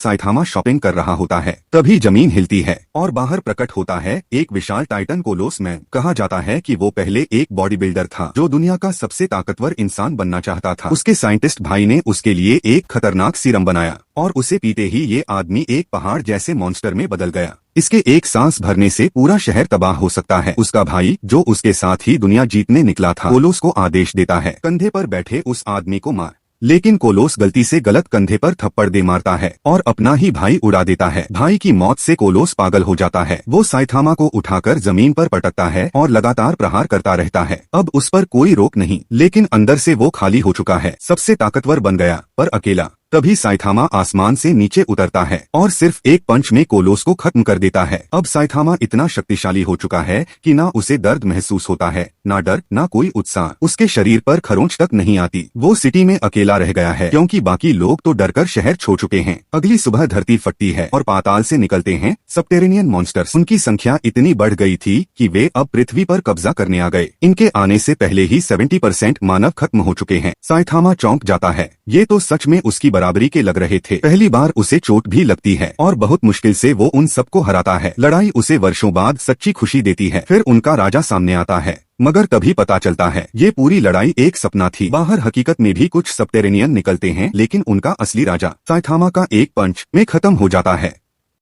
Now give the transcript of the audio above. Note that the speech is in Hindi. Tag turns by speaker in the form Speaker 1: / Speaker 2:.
Speaker 1: साइथामा शॉपिंग कर रहा होता है, तभी जमीन हिलती है और बाहर प्रकट होता है एक विशाल टाइटन कोलोस मैन। कहा जाता है कि वो पहले एक बॉडी बिल्डर था जो दुनिया का सबसे ताकतवर इंसान बनना चाहता था। उसके साइंटिस्ट भाई ने उसके लिए एक खतरनाक सीरम बनाया और उसे पीते ही ये आदमी एक पहाड़ जैसे मॉन्स्टर में बदल गया। इसके एक सांस भरने से पूरा शहर तबाह हो सकता है। उसका भाई जो उसके साथ ही दुनिया जीतने निकला था, कोलोस को आदेश देता है कंधे पर बैठे उस आदमी को मार। लेकिन कोलोस गलती से गलत कंधे पर थप्पड़ दे मारता है और अपना ही भाई उड़ा देता है। भाई की मौत से कोलोस पागल हो जाता है। वो साइथामा को उठाकर जमीन पर पटकता है और लगातार प्रहार करता रहता है। अब उस पर कोई रोक नहीं, लेकिन अंदर से वो खाली हो चुका है। सबसे ताकतवर बन गया पर अकेला। तभी साइथामा आसमान से नीचे उतरता है और सिर्फ एक पंच में कोलोस को खत्म कर देता है। अब साइथामा इतना शक्तिशाली हो चुका है कि ना उसे दर्द महसूस होता है, ना डर, ना कोई उत्साह। उसके शरीर पर खरोंच तक नहीं आती। वो सिटी में अकेला रह गया है क्योंकि बाकी लोग तो डरकर शहर छोड़ चुके हैं। अगली सुबह धरती फटती है और पाताल से निकलते हैं सबटेरेनियन मॉन्स्टर्स। उनकी संख्या इतनी बढ़ गई थी कि वे अब पृथ्वी पर कब्जा करने आ गए। इनके आने से पहले ही 70% मानव खत्म हो चुके हैं। साइथामा चौंक जाता है। ये तो सच में उसकी बराबरी के लग रहे थे। पहली बार उसे चोट भी लगती है और बहुत मुश्किल से वो उन सबको हराता है। लड़ाई उसे वर्षों बाद सच्ची खुशी देती है। फिर उनका राजा सामने आता है, मगर तभी पता चलता है ये पूरी लड़ाई एक सपना थी। बाहर हकीकत में भी कुछ सबटेरेनियन निकलते हैं, लेकिन उनका असली राजा साइथामा का एक पंच में खत्म हो जाता है।